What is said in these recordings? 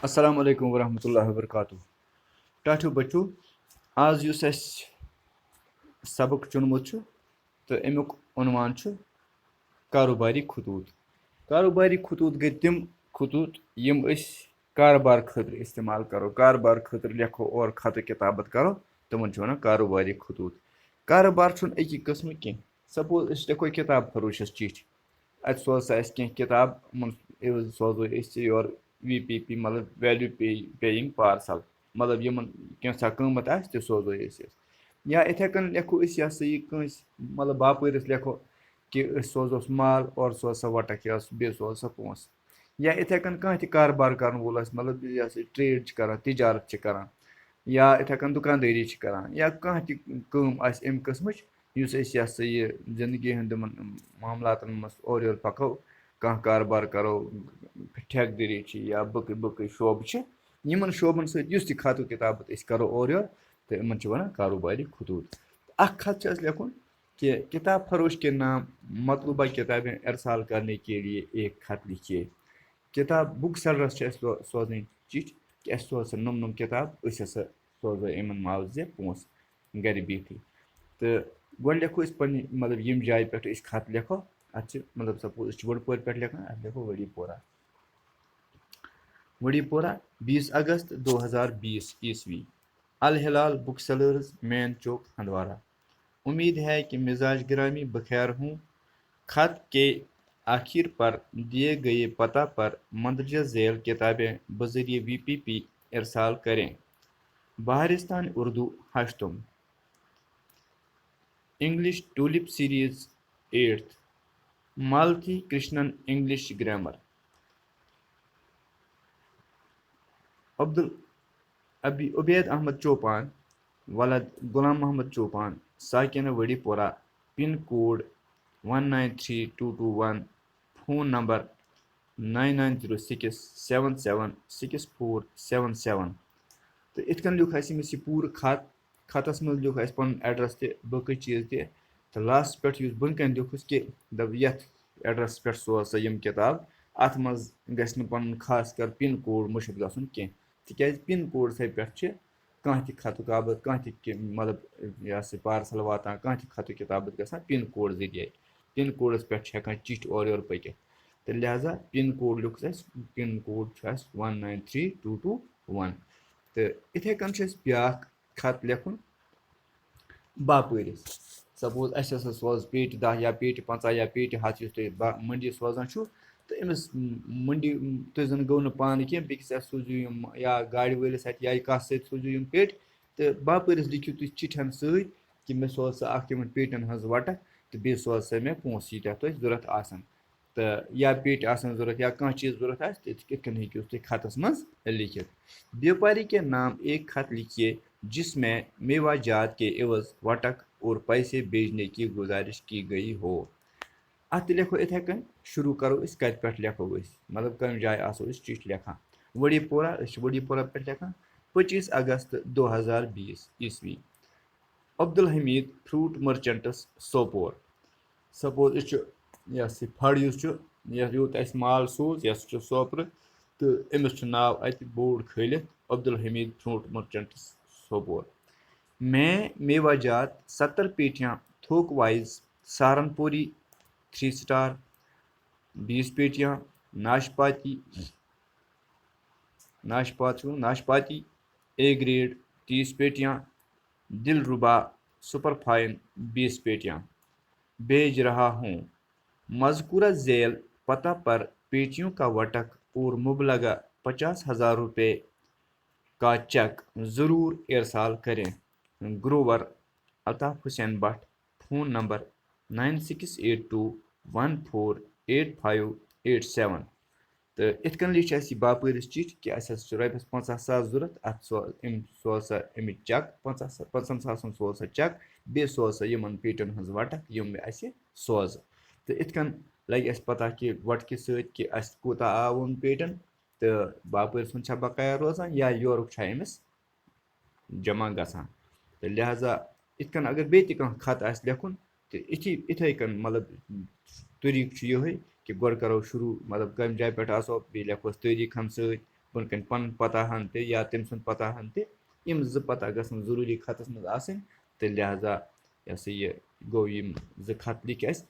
السلام علیکم ورحمۃ اللہ وبرکاتہ ٹاٹھو بچو آز یُس اَسہِ سبق چُنمُت چھُ تہٕ امیُک عنوان چھُ کاروباری خطوٗط. کاروباری خطوٗط گٔے تِم خطوٗط یِم أسۍ کارٕبار خٲطرٕ استعمال کرو کارٕبار خٲطرٕ لیکھو اور خطہٕ کِتابت کرو تِمن چھِ وَنان کاروباری خطوٗط. کارٕبار چھُنہٕ اَکی قٕسمہٕ کینٛہہ. سپوز أسۍ لیکھو کِتاب فروشس چِٹھۍ اَتہِ سوز سا اَسہِ کینٛہہ کِتاب یِمن سوزو أسۍ یورٕ VPP مطلب ویلیوٗ پییِنٛگ پارسل مطلب یِمن کینٛژھا قۭمَتھ آسہِ تہِ سوزو أسۍ یا یِتھٕے کٔنۍ لیکھو أسۍ یہِ ہسا یہِ کٲنٛسہِ مطلب باپٲرِس لیکھو کہِ أسۍ سوزوس مال اورٕ سوز سا وٹک یا بیٚیہِ سوز سا پونٛسہٕ یا یِتھٕے کٔنۍ کانٛہہ تہِ کاربار کرن وول آسہِ مطلب یہِ ہسا یہِ ٹریڈ چھِ کران تِجارت چھِ کران یا یِتھٕے کٔنۍ دُکاندٲری چھِ کران یا کانٛہہ تہِ کٲم آسہِ اَمہِ قٕسمٕچ یُس أسۍ یہِ ہسا یہِ زندگی ہٕنٛدۍ یِمن معاملاتن منٛز اورٕ یورٕ پکو کانٛہہ کاربار کرو ٹھیکہٕ دٔری چھِ یا بٔکٕے شوبہٕ چھِ یِمن شوبن سۭتۍ یُس تہِ خطہٕ کِتابت أسۍ کرو اورٕ یورٕ تہٕ یِمن چھِ وَنان کاروباری خطوٗط. اکھ خط چھُ اَسہِ لیکھُن کہ کتاب فروش کے نام مطلوبہ کتابیں ارسال کرنے کے لیے ایک خط لکھیے. کتاب بُک سیلرس چھِ اَسہِ سوزٕنۍ چِٹھۍ کہِ اَسہِ سوز سا نوٚم کِتاب أسۍ ہسا سوزو یِمن معاوضہِ پونٛسہٕ گرِ بِہتھٕے تہٕ گۄڈٕ لیکھو أسۍ پنٕنہِ مطلب ییٚمہِ جایہِ پٮ۪ٹھ أسۍ خط لیکھو اَتھ چھِ مطلب سپوز أسۍ چھِ وڑٕ پورِ پٮ۪ٹھ لیکھان اَتھ لیکھو وڑی پورہ 20 اگست 2020 عیسوی. الہلال بک سیلرز مین چوک ہندوارہ. امید ہے کہ مزاج گرامی بخیر ہوں. خط کے آخر پر دیے گئے پتہ پر مندرجہ ذیل کتابیں بذریعہ VPP ارسال کریں. بہارستان اردو ہشتم English tulip series 8th Malti Krishnan English grammar. Ubaid Ahmad Chopan ولد غلام محمد چوپان ساکنہ وڑی پورہ پن کوڈ 193221 فون نمبر 9906776477 تہٕ یِتھ کٔنۍ لیوٗکھ اَسہِ أمِس یہِ پوٗرٕ خطس منٛز لیوٗکھ اَسہِ پنُن ایڈرس تہِ باقٕے چیٖز تہِ تہٕ لاسٹس پٮ۪ٹھ یُس بۄنہٕ کَنۍ لیوٗکھُس کہِ دَپ یَتھ ایڈرسس پٮ۪ٹھ سوز سا یِم کِتاب اَتھ منٛز گژھِ نہٕ پَنُن خاص کر پِن کوڈ مٔشِتھ گژھُن کینٛہہ تِکیازِ پِن کوڈسٕے پٮ۪ٹھ چھِ کانٛہہ تہِ خطُک آبد کانٛہہ تہِ مطلب یہِ ہسا پارسل واتان کانٛہہ تہِ خطُک کِتابت گژھان پِن کوڈ ذٔریعے پِن کوڈس پٮ۪ٹھ چھِ ہٮ۪کان چِٹھۍ اورٕ یورٕ پٔکِتھ تہٕ لہٰذا پِن کوڈ لیوٗکھُس اَسہِ پِن کوڈ چھُ اَسہِ 193221 تہٕ یِتھٕے کٔنۍ چھُ اَسہِ بیٛاکھ خط لیکھُن باپٲرِس. سپوز اَسہِ ہسا سوز پیٹہِ 10 یا پیٹہِ 50 یا پیٹہِ 100 یُس تُہۍ مٔنڈی سوزان چھُو تہٕ أمِس مٔنڈی تُہۍ زن گوٚو نہٕ پانہٕ کینٛہہ بیٚکِس اَتھِ سوٗزِو یِم یا گاڑِ وٲلِس اَتھِ یا کَس سۭتۍ سوٗزِو یِم پیٹہِ تہٕ باپٲرِس لیکھِو تُہۍ چِٹھٮ۪ن سۭتۍ کہِ مےٚ سوز سا اکھ یِمن پیٹٮ۪ن ہٕنٛز وٹک تہٕ بیٚیہِ سوز سا مےٚ پونٛسہٕ ییٖتیٛاہ تۄہہِ ضوٚرتھ آسن تہٕ یا پیٹہِ آسن ضوٚرتھ یا کانٛہہ چیٖز ضوٚرتھ آسہِ تہٕ یِتھ کٔنۍ ہیٚکِو تُہۍ خطس منٛز لیکھِتھ. بیوپاری کے نام ایک خط لکھیے جس میں میوہ جات کے عوض وٹک اور پیسے بھیجنے کی گزارش کی گئی ہو. اَتھ تہِ لیکھو یِتھٕے کٔنۍ شروٗع کرو أسۍ کَتہِ پٮ۪ٹھ لیکھو أسۍ مطلب کَمہِ جایہِ آسو أسۍ چِٹھۍ لیکھان وڑی پورہ أسۍ چھِ وڑی پورہ پٮ۪ٹھ لیکھان 25 اگست 2020 عیسوی. Abdul Hamid fruit merchants Sopore. سپوز أسۍ چھِ یہِ ہسا یہِ پھڑ یُس چھُ یوٚت اَسہِ مال سوٗز یہِ ہسا چھُ سوپرٕ تہٕ أمِس چھُ ناو اَتہِ بوٚڑ کھٲلِتھ عبدالحمید فروٹ مرچنٹس سوپور. میں میوہ جات 70 پیٹیاں تھوک وائز سہارنپوری 3 سٹار 20 پیٹیاں ناشپاتی A گریڈ 30 پیٹیاں دل ربا سپر فائن 20 پیٹیاں بھیج رہا ہوں. مذکورہ ذیل پتہ پر پیٹیوں کا وٹک اور مبلغہ 50,000 روپے کا چیک ضرور ارسال کریں. Grover Altaf Hussain but phone number 9682148587 تہٕ یِتھ کٔنۍ لیٚچھ اَسہِ یہِ باپٲرِس چِٹھۍ کہِ اَسہِ ہسا چھُ رۄپیَس 50,000 ضوٚرتھ اَتھ سوز سا اَمِچ چیک 50,000 سوز سا چیک بیٚیہِ سوز سا یِمن پیٹٮ۪ن ہٕنٛز وٹک یِم مےٚ اَسہِ سوزٕ تہٕ یِتھ کٔنۍ لگہِ اَسہِ پتہ کہِ وٹکہِ سۭتۍ کہِ اَسہِ کوٗتاہ آو یِم پیٹٮ۪ن تہٕ باپٲرۍ سُنٛد چھا بقایا روزان یا یورُک چھا أمِس جمع گژھان تہٕ لہٰذا یِتھ کٔنۍ اگر بیٚیہِ تہِ کانٛہہ خط آسہِ لیکھُن تہٕ یِتھٕے کٔنۍ مطلب طریٖقہٕ چھُ یِہوے کہِ گۄڈٕ کرو شروٗع مطلب کَمہِ جایہِ پٮ۪ٹھ آسو بیٚیہِ لیکھوس تٲریٖخن سۭتۍ بۄن کَنۍ پَنُن پتہ ہن تہِ یا تٔمۍ سُنٛد پتہ ہن تہِ یِم زٕ پتہ گژھن ضروٗری خطس منٛز آسٕنۍ تہٕ لہذا یہِ ہسا یہِ گوٚو یِم زٕ خط لیکھۍ اَسہِ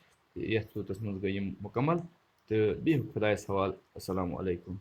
یَتھ صوٗرتس منٛز گٔے یِم مُکمل تہٕ بِہِو خۄدایَس حوالہٕ اَسلامُ علیکُم